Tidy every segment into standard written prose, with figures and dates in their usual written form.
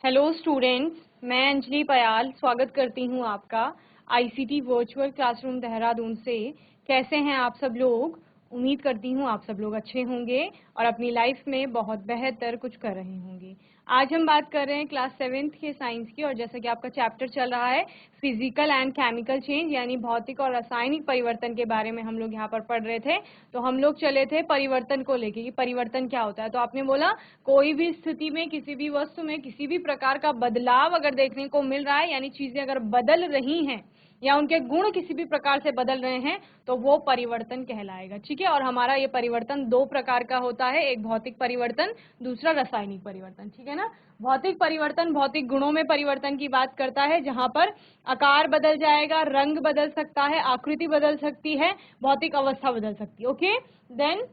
Hello students, मैं अंजलि पयाल स्वागत करती हूँ आपका आईसीटी वर्चुअल क्लासरूम देहरादून से। कैसे हैं आप सब लोग? उम्मीद करती हूँ आप सब लोग अच्छे होंगे और अपनी लाइफ में बहुत बेहतर कुछ कर रहे होंगे। आज हम बात कर रहे हैं क्लास 7th के साइंस की, और जैसा कि आपका चैप्टर चल रहा है फिजिकल एंड केमिकल चेंज यानी भौतिक और रासायनिक परिवर्तन के बारे में हम लोग यहाँ पर पढ़ रहे थे। तो हम लोग चले थे परिवर्तन को लेके कि परिवर्तन क्या होता है। तो आपने बोला कोई भी स्थिति में, किसी भी वस्तु में किसी भी प्रकार का बदलाव अगर देखने को मिल रहा है, यानी चीजें अगर बदल रही हैं या उनके गुण किसी भी प्रकार से बदल रहे हैं, तो वो परिवर्तन कहलाएगा। ठीक है, और हमारा ये परिवर्तन दो प्रकार का होता है, एक भौतिक परिवर्तन, दूसरा रासायनिक परिवर्तन। ठीक है ना। भौतिक परिवर्तन भौतिक गुणों में परिवर्तन की बात करता है, जहां पर आकार बदल जाएगा, रंग बदल सकता है, आकृति बदल सकती है, भौतिक अवस्था बदल सकती है। ओके, देन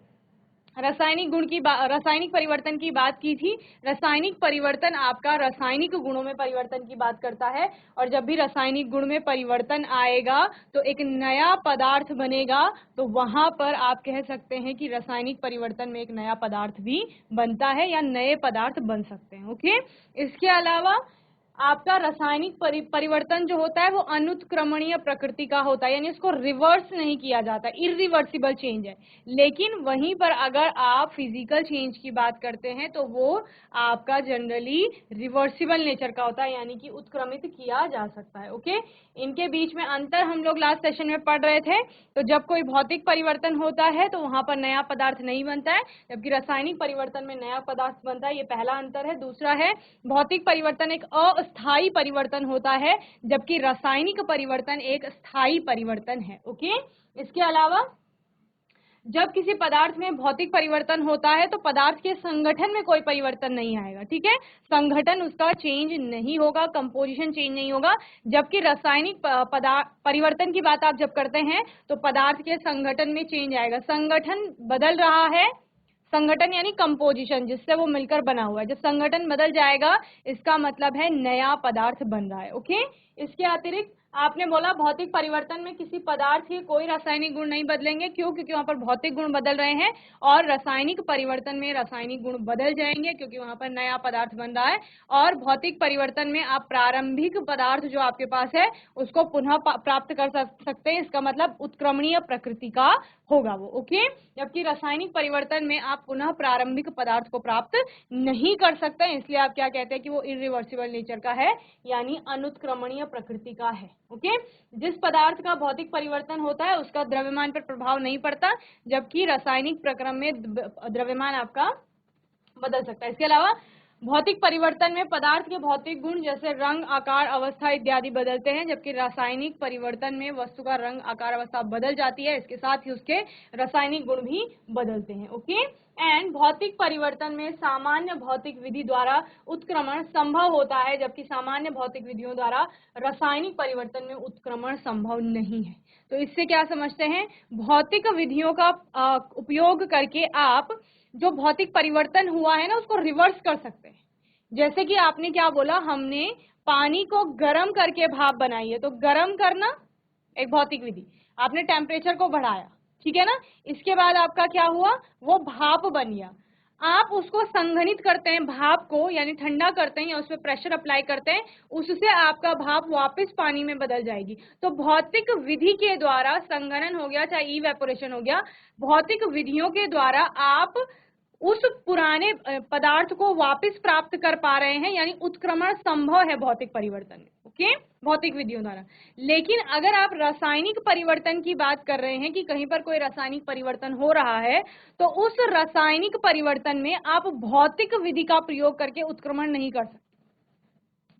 रासायनिक परिवर्तन की बात की थी। रासायनिक परिवर्तन आपका रासायनिक गुणों में परिवर्तन की बात करता है, और जब भी रासायनिक गुण में परिवर्तन आएगा तो एक नया पदार्थ बनेगा, तो वहां पर आप कह सकते हैं कि रासायनिक परिवर्तन में एक नया पदार्थ भी बनता है या नए पदार्थ बन सकते हैं। ओके, इसके अलावा आपका रासायनिक परिवर्तन जो होता है वो अनुत्क्रमणीय प्रकृति का होता है, यानी उसको रिवर्स नहीं किया जाता, इरिवर्सिबल चेंज है। लेकिन वहीं पर अगर आप फिजिकल चेंज की बात करते हैं तो वो आपका जनरली रिवर्सिबल नेचर का होता है, यानी कि उत्क्रमित किया जा सकता है। ओके, इनके बीच में अंतर हम लोग लास्ट सेशन में पढ़ रहे थे। तो जब कोई भौतिक परिवर्तन होता है तो वहां पर नया पदार्थ नहीं बनता है, जबकि रासायनिक परिवर्तन में नया पदार्थ बनता है। ये पहला अंतर है। दूसरा है, भौतिक परिवर्तन एक अस्थायी परिवर्तन होता है, जबकि रासायनिक परिवर्तन एक स्थायी परिवर्तन है। ओके, इसके अलावा जब किसी पदार्थ में भौतिक परिवर्तन होता है तो पदार्थ के संगठन में कोई परिवर्तन नहीं आएगा। ठीक है, संगठन उसका चेंज नहीं होगा, कंपोजिशन चेंज नहीं होगा। जबकि रासायनिक परिवर्तन की बात आप जब करते हैं तो पदार्थ के संगठन में चेंज आएगा, संगठन बदल रहा है। संगठन यानी कंपोजिशन, जिससे वो मिलकर बना हुआ है। जब संगठन बदल जाएगा इसका मतलब है नया पदार्थ बन रहा है। ओके, इसके अतिरिक्त आपने बोला भौतिक परिवर्तन में किसी पदार्थ के कोई रासायनिक गुण नहीं बदलेंगे। क्यों? क्योंकि वहां पर भौतिक गुण बदल रहे हैं। और रासायनिक परिवर्तन में रासायनिक गुण बदल जाएंगे क्योंकि वहां पर नया पदार्थ बन रहा है। और भौतिक परिवर्तन में आप प्रारंभिक पदार्थ जो आपके पास है उसको पुनः प्राप्त कर सकते हैं, इसका मतलब उत्क्रमणीय प्रकृति का होगा वो। ओके, जबकि रासायनिक परिवर्तन में आप पुनः प्रारंभिक पदार्थ को प्राप्त नहीं कर सकते हैं, इसलिए आप क्या कहते हैं कि वो इरिवर्सिबल नेचर का है, यानी अनुत्क्रमणीय प्रकृति का है। ओके, जिस पदार्थ का भौतिक परिवर्तन होता है उसका द्रव्यमान पर प्रभाव नहीं पड़ता, जबकि रासायनिक प्रक्रम में द्रव्यमान आपका बदल सकता है। इसके अलावा भौतिक परिवर्तन में पदार्थ के भौतिक गुण जैसे रंग, आकार, अवस्था इत्यादि बदलते हैं, जबकि रासायनिक परिवर्तन में वस्तु का रंग, आकार, अवस्था बदल जाती है, इसके साथ ही उसके रासायनिक गुण भी बदलते हैं। ओके, एंड भौतिक परिवर्तन में सामान्य भौतिक विधि द्वारा उत्क्रमण संभव होता है, जबकि सामान्य भौतिक विधियों द्वारा रासायनिक परिवर्तन में उत्क्रमण संभव नहीं है। तो इससे क्या समझते हैं? भौतिक विधियों का उपयोग करके आप जो भौतिक परिवर्तन हुआ है ना उसको रिवर्स कर सकते हैं। जैसे कि आपने क्या बोला, हमने पानी को गर्म करके भाप बनाई है, तो गर्म करना एक भौतिक विधि, आपने टेम्परेचर को बढ़ाया, ठीक है ना। इसके बाद आपका क्या हुआ, वो भाप बन गया। आप उसको संघनित करते हैं, भाप को यानी ठंडा करते हैं या उस पर प्रेशर अप्लाई करते हैं, उससे आपका भाप वापस पानी में बदल जाएगी। तो भौतिक विधि के द्वारा संघनन हो गया, चाहे इवेपोरेशन हो गया, भौतिक विधियों के द्वारा आप उस पुराने पदार्थ को वापस प्राप्त कर पा रहे हैं, यानी उत्क्रमण संभव है भौतिक परिवर्तन में। ओके, भौतिक विधियों द्वारा। लेकिन अगर आप रासायनिक परिवर्तन की बात कर रहे हैं कि कहीं पर कोई रासायनिक परिवर्तन हो रहा है, तो उस रासायनिक परिवर्तन में आप भौतिक विधि का प्रयोग करके उत्क्रमण नहीं कर सकते।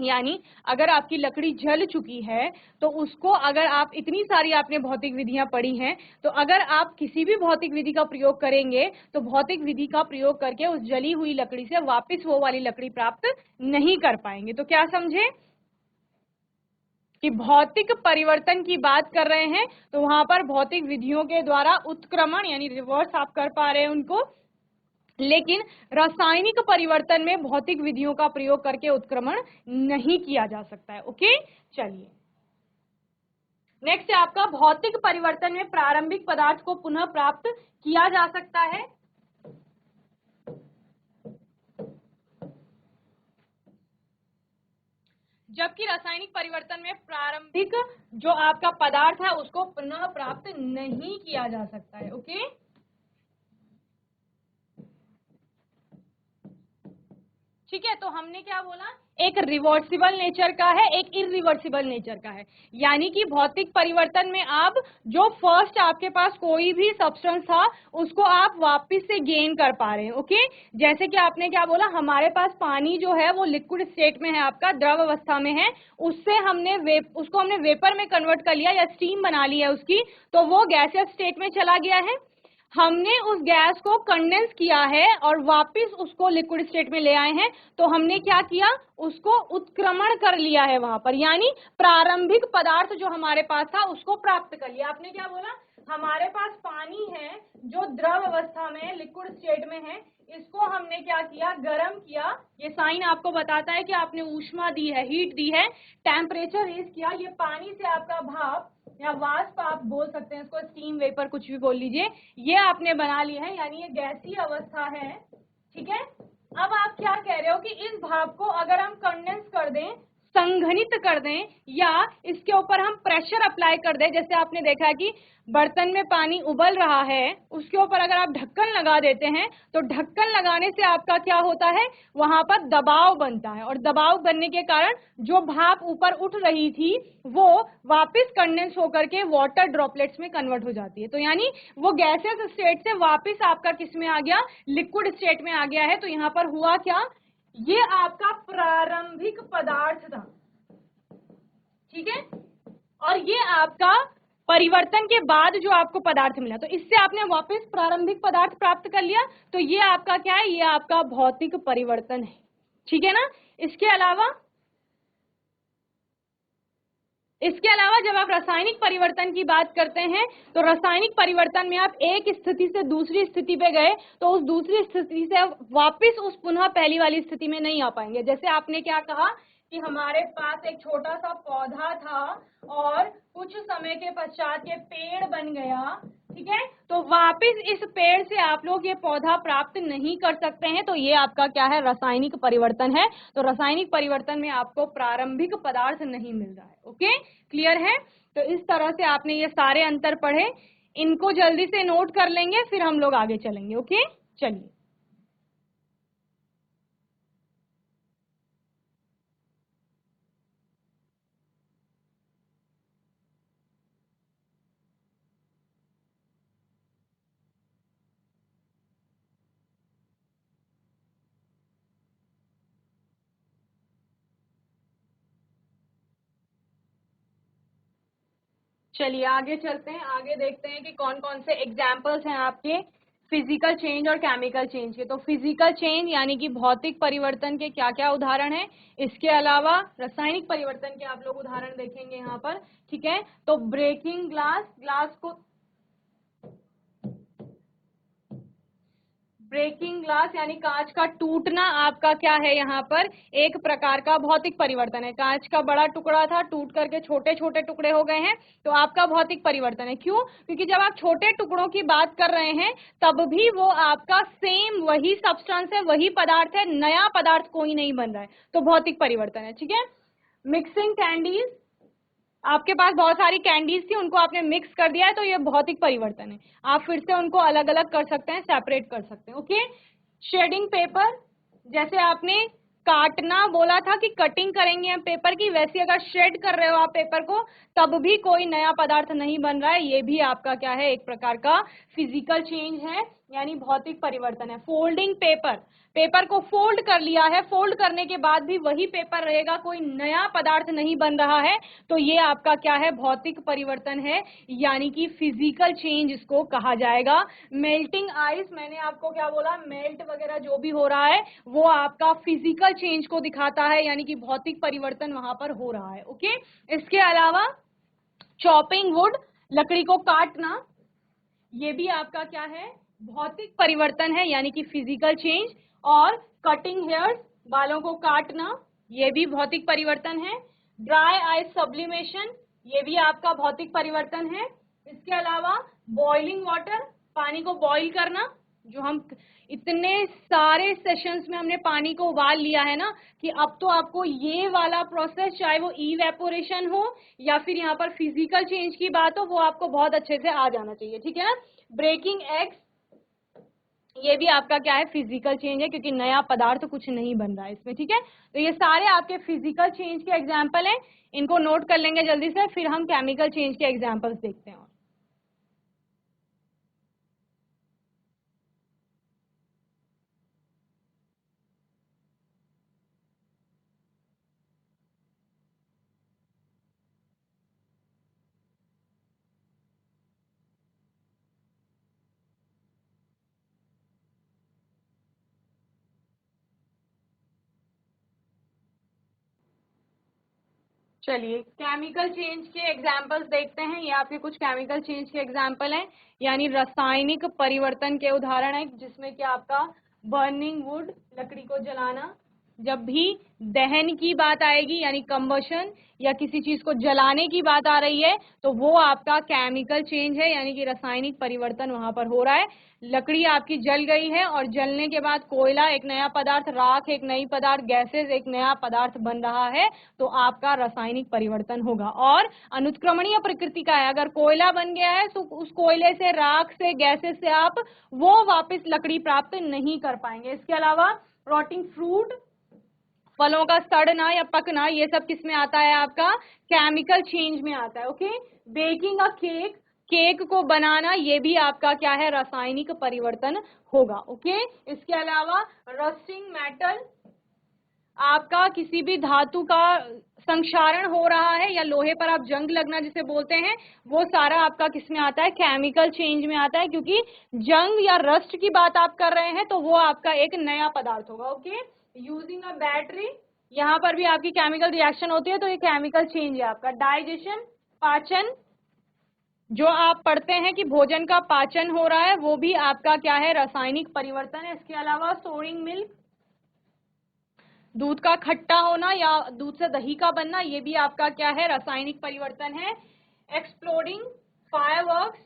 यानी अगर आपकी लकड़ी जल चुकी है तो उसको, अगर आप इतनी सारी आपने भौतिक विधियां पढ़ी हैं, तो अगर आप किसी भी भौतिक विधि का प्रयोग करेंगे तो भौतिक विधि का प्रयोग करके उस जली हुई लकड़ी से वापस वो वाली लकड़ी प्राप्त नहीं कर पाएंगे। तो क्या समझे कि भौतिक परिवर्तन की बात कर रहे हैं तो वहां पर भौतिक विधियों के द्वारा उत्क्रमण यानी रिवर्स आप कर पा रहे हैं उनको, लेकिन रासायनिक परिवर्तन में भौतिक विधियों का प्रयोग करके उत्क्रमण नहीं किया जा सकता है। ओके, चलिए नेक्स्ट है आपका भौतिक परिवर्तन में प्रारंभिक पदार्थ को पुनः प्राप्त किया जा सकता है। जबकि रासायनिक परिवर्तन में प्रारंभिक जो आपका पदार्थ है उसको पुनः प्राप्त नहीं किया जा सकता है। ओके, ठीक है। तो हमने क्या बोला, एक रिवर्सिबल नेचर का है, एक इरिवर्सिबल नेचर का है। यानी कि भौतिक परिवर्तन में आप जो फर्स्ट आपके पास कोई भी सब्सटेंस था उसको आप वापस से गेन कर पा रहे हैं। ओके, जैसे कि आपने क्या बोला, हमारे पास पानी जो है वो लिक्विड स्टेट में है, आपका द्रव अवस्था में है, उससे उसको हमने वेपर में कन्वर्ट कर लिया या स्टीम बना ली है उसकी, तो वो गैसियस स्टेट में चला गया है। हमने उस गैस को कंडेंस किया है और वापस उसको लिक्विड स्टेट में ले आए हैं, तो हमने क्या किया, उसको उत्क्रमण कर लिया है वहां पर, यानी प्रारंभिक पदार्थ जो हमारे पास था उसको प्राप्त कर लिया। आपने क्या बोला, हमारे पास पानी है जो द्रव अवस्था में लिक्विड स्टेट में है, इसको हमने क्या किया, गर्म किया। ये साइन आपको बताता है कि आपने ऊष्मा दी है, हीट दी है, टेम्परेचर रेज किया। ये पानी से आपका भाप या वाष्प आप बोल सकते हैं इसको, स्टीम, वेपर, कुछ भी बोल लीजिए, ये आपने बना ली है, यानी ये गैसीय अवस्था है। ठीक है, अब आप क्या कह रहे हो कि इस भाप को अगर हम कंडेंस कर दें, संघनित कर दें, या इसके ऊपर हम प्रेशर अप्लाई कर दें, जैसे आपने देखा कि बर्तन में पानी उबल रहा है, उसके ऊपर अगर आप ढक्कन लगा देते हैं तो ढक्कन लगाने से आपका क्या होता है, वहां पर दबाव बनता है, और दबाव बनने के कारण जो भाप ऊपर उठ रही थी वो वापस कंडेंस होकर के वाटर ड्रॉपलेट्स में कन्वर्ट हो जाती है। तो यानी वो गैसियस स्टेट से वापस आपका किस में आ गया, लिक्विड स्टेट में आ गया है। तो यहाँ पर हुआ क्या, ये आपका प्रारंभिक पदार्थ था। ठीक है, और ये आपका परिवर्तन के बाद जो आपको पदार्थ मिला, तो इससे आपने वापस प्रारंभिक पदार्थ प्राप्त कर लिया, तो ये आपका क्या है, ये आपका भौतिक परिवर्तन है। ठीक है ना। इसके अलावा जब आप रासायनिक परिवर्तन की बात करते हैं तो रासायनिक परिवर्तन में आप एक स्थिति से दूसरी स्थिति पे गए तो उस दूसरी स्थिति से वापस उस पुनः पहली वाली स्थिति में नहीं आ पाएंगे। जैसे आपने क्या कहा कि हमारे पास एक छोटा सा पौधा था और कुछ समय के पश्चात ये पेड़ बन गया। ठीक है, तो वापस इस पेड़ से आप लोग ये पौधा प्राप्त नहीं कर सकते हैं, तो ये आपका क्या है, रासायनिक परिवर्तन है। तो रासायनिक परिवर्तन में आपको प्रारंभिक पदार्थ नहीं मिल रहा है। ओके, क्लियर है। तो इस तरह से आपने ये सारे अंतर पढ़े, इनको जल्दी से नोट कर लेंगे, फिर हम लोग आगे चलेंगे। ओके, चलिए। चलिए आगे चलते हैं, आगे देखते हैं कि कौन कौन से एग्जाम्पल्स हैं आपके फिजिकल चेंज और केमिकल चेंज के। तो फिजिकल चेंज यानी कि भौतिक परिवर्तन के क्या क्या उदाहरण हैं, इसके अलावा रासायनिक परिवर्तन के आप लोग उदाहरण देखेंगे यहाँ पर। ठीक है, तो ब्रेकिंग ग्लास, ग्लास को ब्रेकिंग ग्लास यानी कांच का टूटना आपका क्या है, यहाँ पर एक प्रकार का भौतिक परिवर्तन है। कांच का बड़ा टुकड़ा था, टूट करके छोटे छोटे टुकड़े हो गए हैं, तो आपका भौतिक परिवर्तन है। क्यों, क्योंकि जब आप छोटे टुकड़ों की बात कर रहे हैं तब भी वो आपका सेम वही सब्सटेंस है, वही पदार्थ है, नया पदार्थ कोई नहीं बन रहा है, तो भौतिक परिवर्तन है। ठीक है, मिक्सिंग कैंडीज, आपके पास बहुत सारी कैंडीज थी, उनको आपने मिक्स कर दिया है, तो ये भौतिक परिवर्तन है। आप फिर से उनको अलग अलग कर सकते हैं, सेपरेट कर सकते हैं। ओके, शेडिंग पेपर, जैसे आपने काटना बोला था कि कटिंग करेंगे हम पेपर की, वैसे अगर शेड कर रहे हो आप पेपर को तब भी कोई नया पदार्थ नहीं बन रहा है, ये भी आपका क्या है, एक प्रकार का फिजिकल चेंज है, यानी भौतिक परिवर्तन है। फोल्डिंग पेपर, पेपर को फोल्ड कर लिया है, फोल्ड करने के बाद भी वही पेपर रहेगा, कोई नया पदार्थ नहीं बन रहा है, तो ये आपका क्या है, भौतिक परिवर्तन है, यानी कि फिजिकल चेंज इसको कहा जाएगा। मेल्टिंग आइस, मैंने आपको क्या बोला, मेल्ट वगैरह जो भी हो रहा है वो आपका फिजिकल चेंज को दिखाता है, यानी कि भौतिक परिवर्तन वहां पर हो रहा है। ओके, इसके अलावा चॉपिंग वुड, लकड़ी को काटना, ये भी आपका क्या है, भौतिक परिवर्तन है, यानी कि फिजिकल चेंज। और कटिंग हेयर्स, बालों को काटना, ये भी भौतिक परिवर्तन है। ड्राई आइस सब्लिमेशन, ये भी आपका भौतिक परिवर्तन है। इसके अलावा बॉइलिंग वाटर, पानी को बॉईल करना, जो हम इतने सारे सेशंस में हमने पानी को उबाल लिया है ना कि अब तो आपको ये वाला प्रोसेस, चाहे वो इवेपोरेशन हो या फिर यहाँ पर फिजिकल चेंज की बात हो, वो आपको बहुत अच्छे से आ जाना चाहिए, ठीक है ना। ब्रेकिंग एग्स, ये भी आपका क्या है, फिजिकल चेंज है, क्योंकि नया पदार्थ कुछ नहीं बन रहा है इसमें, ठीक है। तो ये सारे आपके फिजिकल चेंज के एग्जाम्पल हैं, इनको नोट कर लेंगे जल्दी से, फिर हम केमिकल चेंज के एग्जाम्पल्स देखते हैं। चलिए केमिकल चेंज के एग्जाम्पल्स देखते हैं। ये आपके कुछ केमिकल चेंज के एग्जाम्पल हैं, यानी रासायनिक परिवर्तन के उदाहरण है, जिसमें कि आपका बर्निंग वुड, लकड़ी को जलाना। जब भी दहन की बात आएगी यानी कंबशन या किसी चीज को जलाने की बात आ रही है तो वो आपका केमिकल चेंज है, यानी कि रासायनिक परिवर्तन वहां पर हो रहा है। लकड़ी आपकी जल गई है और जलने के बाद कोयला एक नया पदार्थ, राख एक नई पदार्थ, गैसेस एक नया पदार्थ बन रहा है, तो आपका रासायनिक परिवर्तन होगा। और अनुत्क्रमणीय प्रकृति का है, अगर कोयला बन गया है तो उस कोयले से, राख से, गैसेस से आप वो वापस लकड़ी प्राप्त नहीं कर पाएंगे। इसके अलावा रॉटिंग फ्रूट, फलों का सड़ना या पकना, ये सब किस में आता है, आपका केमिकल चेंज में आता है। ओके, बेकिंग अ केक, केक को बनाना, ये भी आपका क्या है, रासायनिक परिवर्तन होगा। ओके, इसके अलावा रस्टिंग मेटल, आपका किसी भी धातु का संक्षारण हो रहा है या लोहे पर आप जंग लगना जिसे बोलते हैं, वो सारा आपका किस में आता है, केमिकल चेंज में आता है, क्योंकि जंग या रस्ट की बात आप कर रहे हैं तो वो आपका एक नया पदार्थ होगा। ओके, यूजिंग अ बैटरी, यहाँ पर भी आपकी केमिकल रिएक्शन होती है, तो ये केमिकल चेंज है आपका। डाइजेशन, पाचन, जो आप पढ़ते हैं कि भोजन का पाचन हो रहा है, वो भी आपका क्या है, रासायनिक परिवर्तन है। इसके अलावा सोरिंग मिल्क, दूध का खट्टा होना या दूध से दही का बनना, ये भी आपका क्या है, रासायनिक परिवर्तन है। एक्सप्लोडिंग फायरवर्क्स,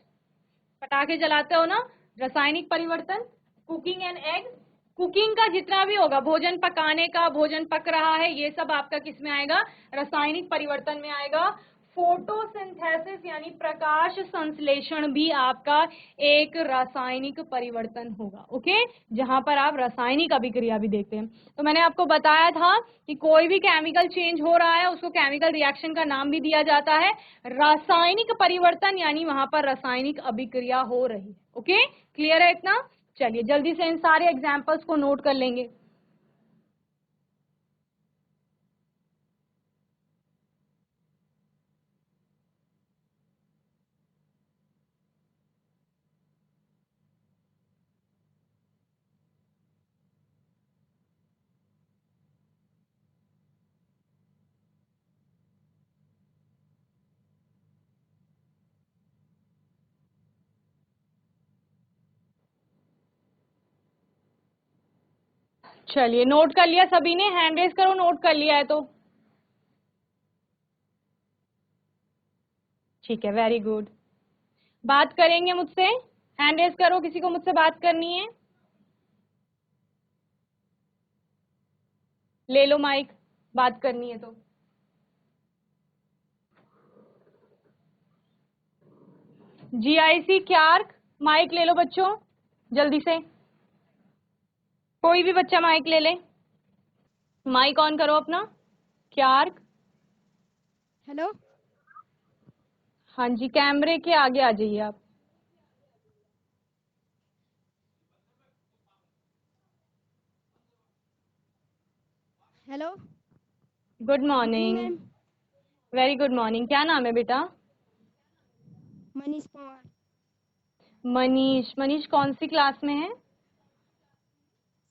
पटाखे जलाते हो ना, रासायनिक परिवर्तन। कुकिंग एंड एग, कुकिंग का जितना भी होगा, भोजन पकाने का, भोजन पक रहा है, ये सब आपका किस में आएगा, रासायनिक परिवर्तन में आएगा। फोटोसिंथेसिस यानी प्रकाश संश्लेषण भी आपका एक रासायनिक परिवर्तन होगा। ओके, जहां पर आप रासायनिक अभिक्रिया भी देखते हैं। तो मैंने आपको बताया था कि कोई भी केमिकल चेंज हो रहा है उसको केमिकल रिएक्शन का नाम भी दिया जाता है रासायनिक परिवर्तन, यानी वहां पर रासायनिक अभिक्रिया हो रही है। ओके, क्लियर है इतना। चलिए जल्दी से इन सारे एग्जाम्पल्स को नोट कर लेंगे। चलिए नोट कर लिया सभी ने, हैंड रेज करो, नोट कर लिया है तो ठीक है, वेरी गुड। बात करेंगे मुझसे, हैंड रेज करो, किसी को मुझसे बात करनी है, ले लो माइक, बात करनी है तो। जीआईसी क्लार्क, माइक ले लो बच्चों, जल्दी से, कोई भी बच्चा माइक ले ले, माइक ऑन करो अपना। क्लार्क, हेलो, हाँ जी, कैमरे के आगे आ जाइए आप। Hello, good good morning morning. Ma'am. Very good morning, क्या नाम है बेटा? मनीष पवार, मनीष। मनीष कौन सी क्लास में है?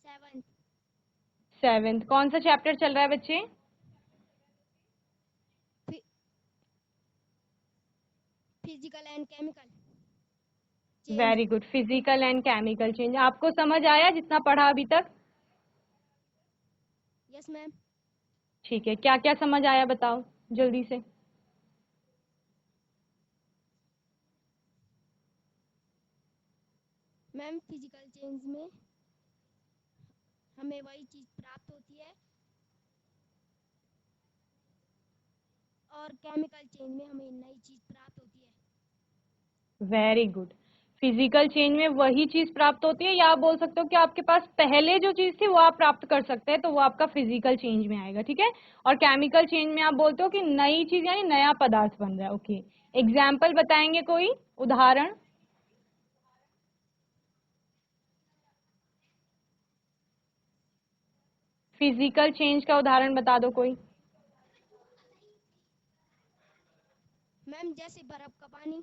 7th। 7th। कौन सा चैप्टर चल रहा है बच्चे? Physical and chemical very change. Good, physical and chemical change. आपको समझ आया जितना पढ़ा अभी तक? Yes ma'am. ठीक है, क्या क्या समझ आया बताओ जल्दी से। मैम फिजिकल चेंज में हमें वही चीज प्राप्त होती है, और केमिकल चेंज में हमें नई चीज प्राप्त होती है। Very good. फिजिकल चेंज में वही चीज प्राप्त होती है, या आप बोल सकते हो कि आपके पास पहले जो चीज थी वो आप प्राप्त कर सकते हैं, तो वो आपका फिजिकल चेंज में आएगा, ठीक है। और केमिकल चेंज में आप बोलते हो कि नई चीज यानी नया पदार्थ बन रहा है। ओके, एग्जाम्पल बताएंगे, कोई उदाहरण? फिजिकल चेंज का उदाहरण बता दो कोई। मैम जैसे बर्फ का पानी,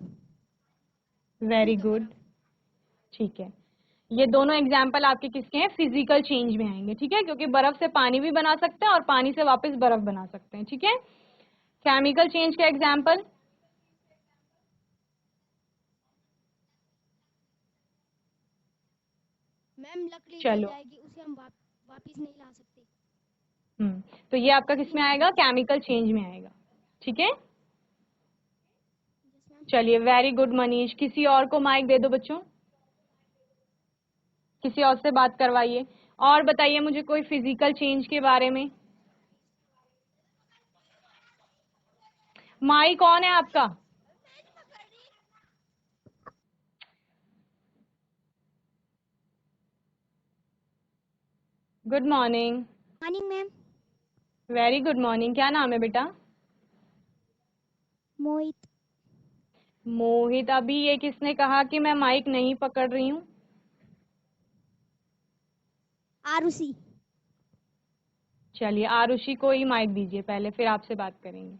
वेरी पानी का गुड, बर्फ। ठीक है। ये दोनों एग्जाम्पल आपके किसके हैं? फिजिकल चेंज में आएंगे, ठीक है, क्योंकि बर्फ से पानी भी बना सकते हैं और पानी से वापस बर्फ बना सकते हैं, ठीक है। केमिकल चेंज का एग्जाम्पल? मैम लकड़ी जल चलो, जाएगी, उसे हम वापिस नहीं ला सकते। तो ये आपका लकड़ी किसमें नहीं आएगा? जलती। केमिकल चेंज में आएगा, ठीक है। Yes ma'am. चलिए, वेरी गुड मनीष। किसी और को माइक दे दो बच्चों, किसी और से बात करवाइए। और बताइए मुझे कोई फिजिकल चेंज के बारे में। माइक कौन है आपका? Good morning. Morning ma'am. Very good morning. क्या नाम है बेटा? मोहित। मोहित। अभी ये किसने कहा कि मैं माइक नहीं पकड़ रही हूँ? आरुषि। चलिए, आरुषि को ही माइक दीजिए पहले, फिर आपसे बात करेंगे।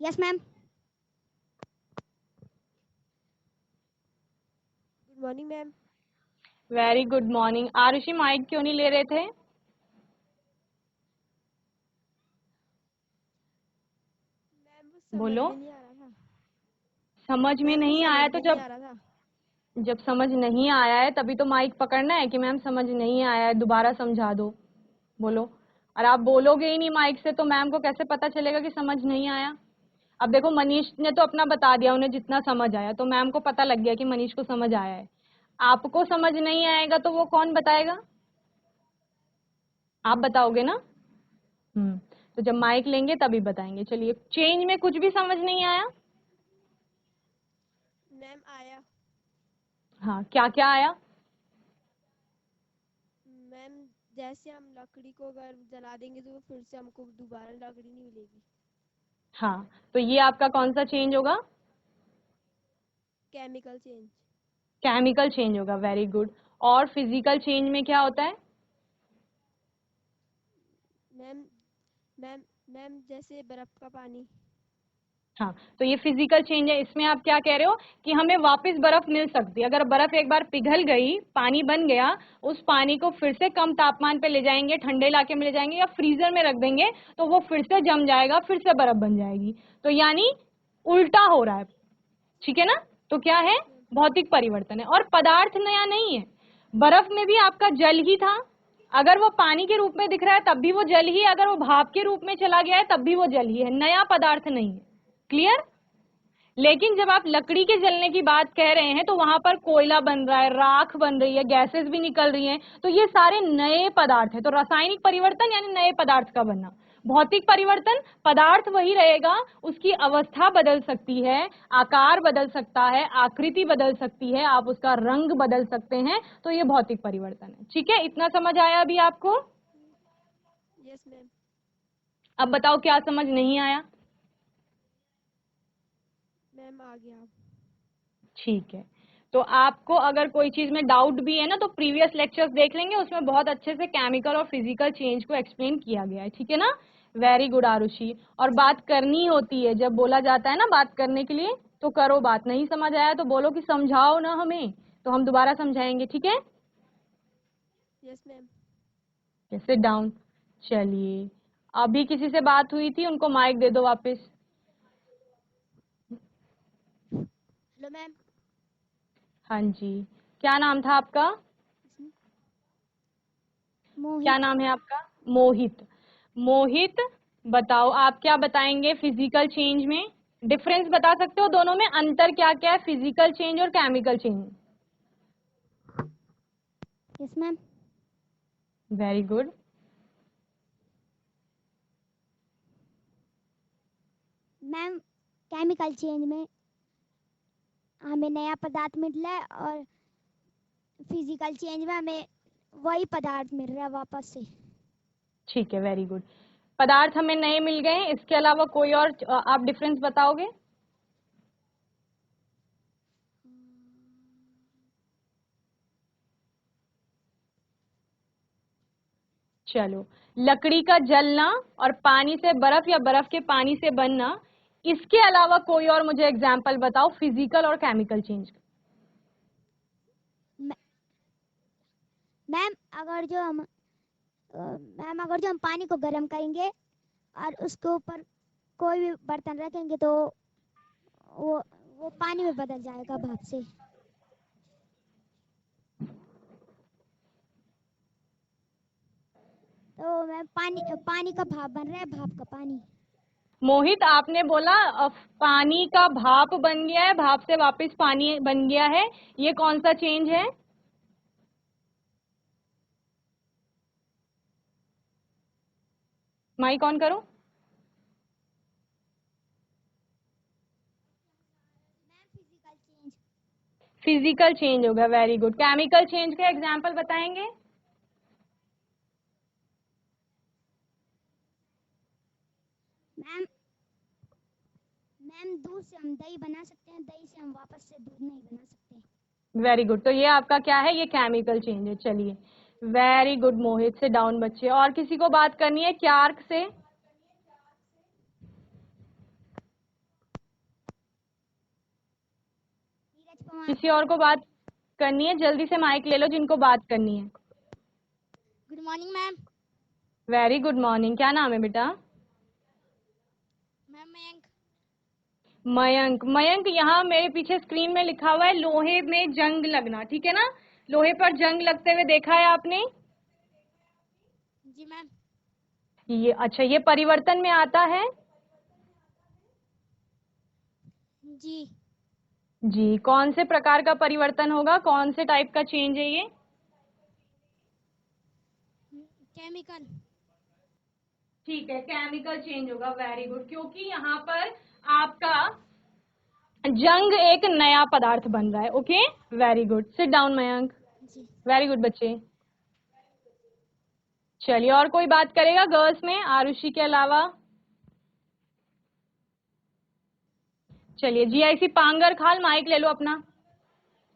Yes ma'am. Good morning ma'am. Very good morning. Arushi, mic क्यों नहीं ले रहे थे? बोलो। समझ में नहीं आ रहा था। समझ में नहीं आया तो नहीं आ रहा था। जब समझ नहीं आया है तभी तो माइक पकड़ना है कि मैम समझ नहीं आया है, दोबारा समझा दो। बोलो। और आप बोलोगे ही नहीं माइक से तो मैम को कैसे पता चलेगा कि समझ नहीं आया? अब देखो, मनीष ने तो अपना बता दिया, उन्हें जितना समझ आया, तो मैम को पता लग गया कि मनीष को समझ आया है। आपको समझ नहीं आएगा तो वो कौन बताएगा? आप बताओगे ना। तो जब माइक लेंगे तभी बताएंगे। चलिए, चेंज में कुछ भी समझ नहीं आया? मैम आया। हाँ, क्या क्या आया? मैम जैसे हम लकड़ी को अगर जला देंगे तो फिर से हमको दोबारा लकड़ी नहीं मिलेगी। हाँ, तो ये आपका कौन सा चेंज होगा? Chemical change. केमिकल चेंज होगा। Very good. और फिजिकल चेंज में क्या होता है? मैम मैम मैम जैसे बर्फ का पानी। हाँ, तो ये फिजिकल चेंज है। इसमें आप क्या कह रहे हो कि हमें वापस बर्फ मिल सकती है। अगर बर्फ एक बार पिघल गई, पानी बन गया, उस पानी को फिर से कम तापमान पे ले जाएंगे, ठंडे इलाके में ले जाएंगे या फ्रीजर में रख देंगे तो वो फिर से जम जाएगा, फिर से बर्फ बन जाएगी। तो यानी उल्टा हो रहा है, ठीक है ना। तो क्या है? Yes ma'am. भौतिक परिवर्तन है। और पदार्थ नया नहीं है। बर्फ में भी आपका जल ही था। अगर वो पानी के रूप में दिख रहा है तब भी वो जल ही है, अगर वो भाप के रूप में चला गया है तब भी वो जल ही है, नया पदार्थ नहीं है। क्लियर? लेकिन जब आप लकड़ी के जलने की बात कह रहे हैं तो वहां पर कोयला बन रहा है, राख बन रही है, गैसेस भी निकल रही हैं, तो ये सारे नए पदार्थ है। तो रासायनिक परिवर्तन यानी नए पदार्थ का बनना। भौतिक परिवर्तन, पदार्थ वही रहेगा, उसकी अवस्था बदल सकती है, आकार बदल सकता है, आकृति बदल सकती है, आप उसका रंग बदल सकते हैं, तो ये भौतिक परिवर्तन है। ठीक है, इतना समझ आया अभी आपको? Yes ma'am. अब बताओ क्या समझ नहीं आया? मैम आ गया। ठीक है, तो आपको अगर कोई चीज में डाउट भी है ना तो प्रीवियस लेक्चर्स देख लेंगे, उसमें बहुत अच्छे से केमिकल और फिजिकल चेंज को एक्सप्लेन किया गया है, ठीक है ना। Very good Arushi. और यस मैम। बात करनी होती है, जब बोला जाता है ना बात करने के लिए तो करो बात। नहीं समझ आया तो बोलो कि समझाओ ना हमें, तो हम दोबारा समझाएंगे, ठीक है। Yes ma'am. Sit down. चलिए, अभी किसी से बात हुई थी, उनको माइक दे दो वापस। Hello ma'am. हाँ जी, क्या नाम था आपका? क्या मोहित। नाम है आपका? मोहित। मोहित, बताओ आप क्या बताएंगे फिजिकल चेंज में? डिफरेंस बता सकते हो दोनों में? अंतर क्या क्या है फिजिकल चेंज और chemical change? Yes ma'am. Very good. Ma'am chemical change में हमें नया पदार्थ मिल रहा है और फिजिकल चेंज में हमें वही पदार्थ मिल रहा है वापस से। ठीक है, वेरी गुड। पदार्थ हमें नए मिल गए, इसके अलावा कोई और आप डिफरेंस बताओगे? चलो, लकड़ी का जलना और पानी से बर्फ या बर्फ के पानी से बनना, इसके अलावा कोई और मुझे एग्जाम्पल बताओ फिजिकल और केमिकल चेंज। मैम अगर जो हम पानी को गर्म करेंगे और उसके ऊपर कोई भी बर्तन रखेंगे तो वो पानी में बदल जाएगा भाप से। तो मैम पानी का भाप बन रहा है, भाप का पानी। मोहित, आपने बोला पानी का भाप बन गया है, भाप से वापस पानी बन गया है, ये कौन सा चेंज है? माइक ऑन करो। फिजिकल चेंज होगा, वेरी गुड। केमिकल चेंज का एग्जाम्पल बताएंगे? मैम दूध से हम दही बना सकते हैं, दही से हम वापस से दूध नहीं बना सकते। Very good. तो ये आपका क्या है? ये केमिकल चेंज है। चलिए, वेरी गुड मोहित। से डाउन बच्चे। और किसी को बात करनी है क्यार्क से? किसी और को बात करनी है? जल्दी से माइक ले लो जिनको बात करनी है। Good morning ma'am. Very good morning. क्या नाम है बेटा? मैम मयंक। मयंक। मयंक, यहाँ मेरे पीछे स्क्रीन में लिखा हुआ है लोहे में जंग लगना, ठीक है ना? लोहे पर जंग लगते हुए देखा है आपने? जी मैम। ये अच्छा, ये परिवर्तन में आता है? जी। जी। कौन से प्रकार का परिवर्तन होगा? कौन से टाइप का चेंज है ये? केमिकल। ठीक है, केमिकल चेंज होगा। Very good. क्योंकि यहाँ पर आपका जंग एक नया पदार्थ बन रहा है। Okay, very good. Sit down Mayank. Very good बच्चे। चलिए, और कोई बात करेगा गर्ल्स में आरुषि के अलावा? चलिए, जीआईसी पांगर खाल, माइक ले लो अपना।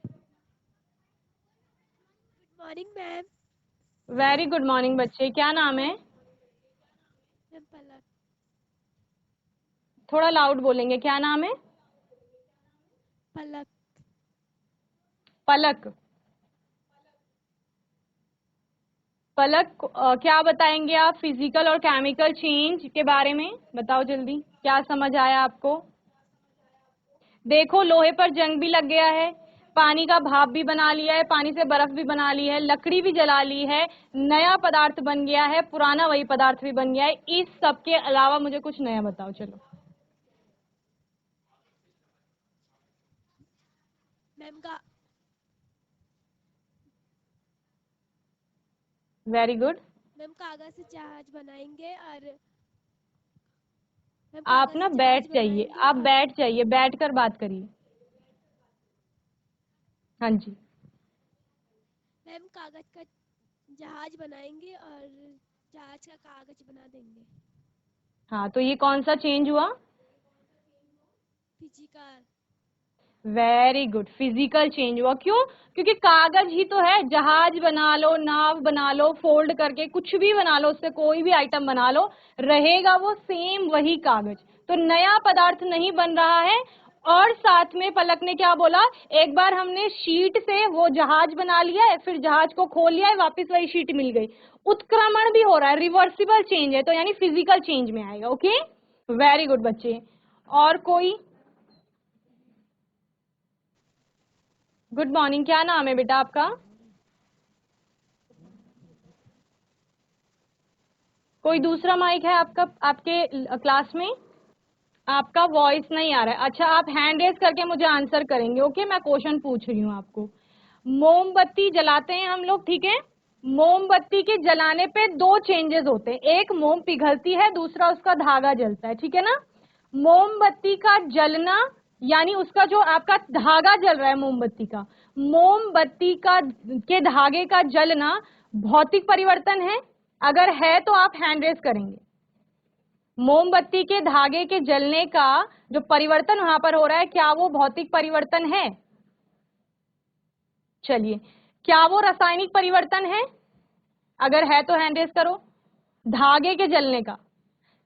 Good morning ma'am. Very good morning बच्चे। क्या नाम है? पलक। थोड़ा लाउड बोलेंगे, क्या नाम है? पलक। पलक। पलक, क्या बताएंगे आप फिजिकल और केमिकल चेंज के बारे में? बताओ जल्दी, क्या समझ आया आपको? देखो, लोहे पर जंग भी लग गया है, पानी का भाप भी बना लिया है, पानी से बर्फ भी बना ली है, लकड़ी भी जला ली है, नया पदार्थ बन गया है, पुराना वही पदार्थ भी बन गया है। इस सब के अलावा मुझे कुछ नया बताओ। चलो मैम का वेरी गुड। मैम कागज से जहाज बनाएंगे और आप ना बैठ जाइए, आप बैठ जाइए, बैठ कर बात करिए। हाँ जी। मैम कागज का जहाज बनाएंगे और जहाज का कागज बना देंगे। हाँ, तो ये कौन सा चेंज हुआ? Physical. Very good, physical change हुआ। क्यों? क्योंकि कागज ही तो है। जहाज बना लो, नाव बना लो, फोल्ड करके कुछ भी बना लो, उससे कोई भी आइटम बना लो, रहेगा वो सेम वही कागज। तो नया पदार्थ नहीं बन रहा है। और साथ में पलक ने क्या बोला? एक बार हमने शीट से वो जहाज बना लिया है, फिर जहाज को खोल लिया है, वापस वही शीट मिल गई। उत्क्रमण भी हो रहा है, रिवर्सिबल चेंज है, तो यानी फिजिकल चेंज में आएगा। ओके, वेरी गुड बच्चे। और कोई? Good morning. क्या नाम है बेटा आपका? कोई दूसरा माइक है आपका आपके क्लास में? आपका वॉइस नहीं आ रहा है। अच्छा, आप हैंड रेज करके मुझे आंसर करेंगे। ओके, मैं क्वेश्चन पूछ रही हूँ आपको। मोमबत्ती जलाते हैं हम लोग, ठीक है? मोमबत्ती के जलाने पे दो चेंजेस होते हैं। एक, मोम पिघलती है, दूसरा उसका धागा जलता है, ठीक है ना? मोमबत्ती का जलना, यानी उसका जो आपका धागा जल रहा है मोमबत्ती का, मोमबत्ती का के धागे का जलना भौतिक परिवर्तन है? अगर है तो आप हैंड रेज करेंगे। मोमबत्ती के धागे के जलने का जो परिवर्तन वहां पर हो रहा है, क्या वो भौतिक परिवर्तन है? चलिए, क्या वो रासायनिक परिवर्तन है? अगर है तो हैंड रेज करो। धागे के जलने का,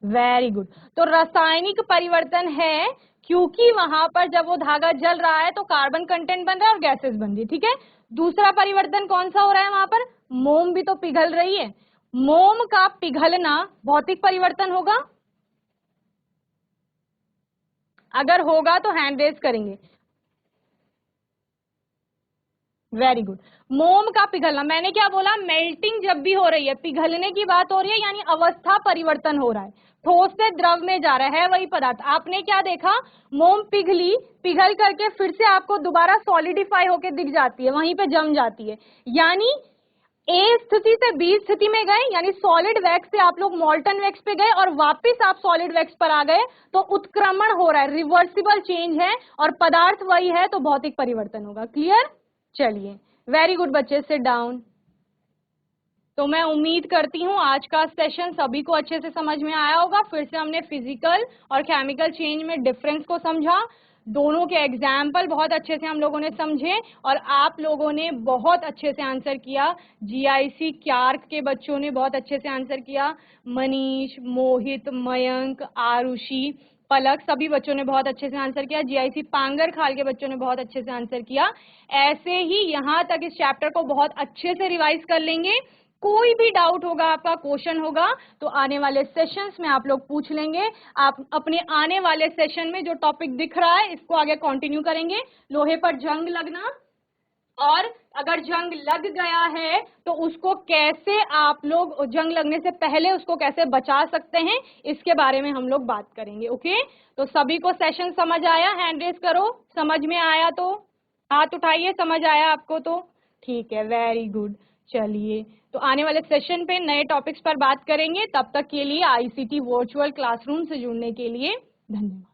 वेरी गुड। तो रासायनिक परिवर्तन है, क्योंकि वहां पर जब वो धागा जल रहा है तो कार्बन कंटेंट बन रहा है और गैसेस बन रही है, ठीक है। दूसरा परिवर्तन कौन सा हो रहा है वहां पर? मोम भी तो पिघल रही है। मोम का पिघलना भौतिक परिवर्तन होगा? अगर होगा तो हैंड रेज करेंगे। Very good. मोम का पिघलना, मैंने क्या बोला? मेल्टिंग जब भी हो रही है, पिघलने की बात हो रही है, यानी अवस्था परिवर्तन हो रहा है, ठोस से द्रव में जा रहा है वही पदार्थ। आपने क्या देखा? मोम पिघली, पिघल करके फिर से आपको दोबारा सॉलिडिफाई होके दिख जाती है, वहीं पे जम जाती है, यानी ए स्थिति से बी स्थिति में गए, यानी सॉलिड वैक्स से आप लोग मॉल्टन वैक्स पे गए और वापस आप सॉलिड वैक्स पर आ गए, तो उत्क्रमण हो रहा है, रिवर्सिबल चेंज है और पदार्थ वही है, तो भौतिक परिवर्तन होगा। क्लियर? चलिए, वेरी गुड बच्चे, सिट डाउन। तो मैं उम्मीद करती हूँ आज का सेशन सभी को अच्छे से समझ में आया होगा। फिर से हमने फिजिकल और केमिकल चेंज में डिफरेंस को समझा, दोनों के एग्जाम्पल बहुत अच्छे से हम लोगों ने समझे और आप लोगों ने बहुत अच्छे से आंसर किया। जीआईसी क्यार्क के बच्चों ने बहुत अच्छे से आंसर किया, मनीष, मोहित, मयंक, आरुषि, पलक, सभी बच्चों ने बहुत अच्छे से आंसर किया। जीआईसी पांगर खाल के बच्चों ने बहुत अच्छे से आंसर किया। ऐसे ही यहाँ तक इस चैप्टर को बहुत अच्छे से रिवाइज कर लेंगे। कोई भी डाउट होगा, आपका क्वेश्चन होगा, तो आने वाले सेशंस में आप लोग पूछ लेंगे। आप अपने आने वाले सेशन में जो टॉपिक दिख रहा है इसको आगे कंटिन्यू करेंगे। लोहे पर जंग लगना, और अगर जंग लग गया है तो उसको कैसे आप लोग जंग लगने से पहले उसको कैसे बचा सकते हैं, इसके बारे में हम लोग बात करेंगे। ओके, तो सभी को सेशन समझ आया? हैंड रेज करो समझ में आया तो, हाथ उठाइए समझ आया आपको तो, ठीक है, वेरी गुड। चलिए, तो आने वाले सेशन पे नए टॉपिक्स पर बात करेंगे। तब तक के लिए आईसीटी वर्चुअल क्लासरूम से जुड़ने के लिए धन्यवाद।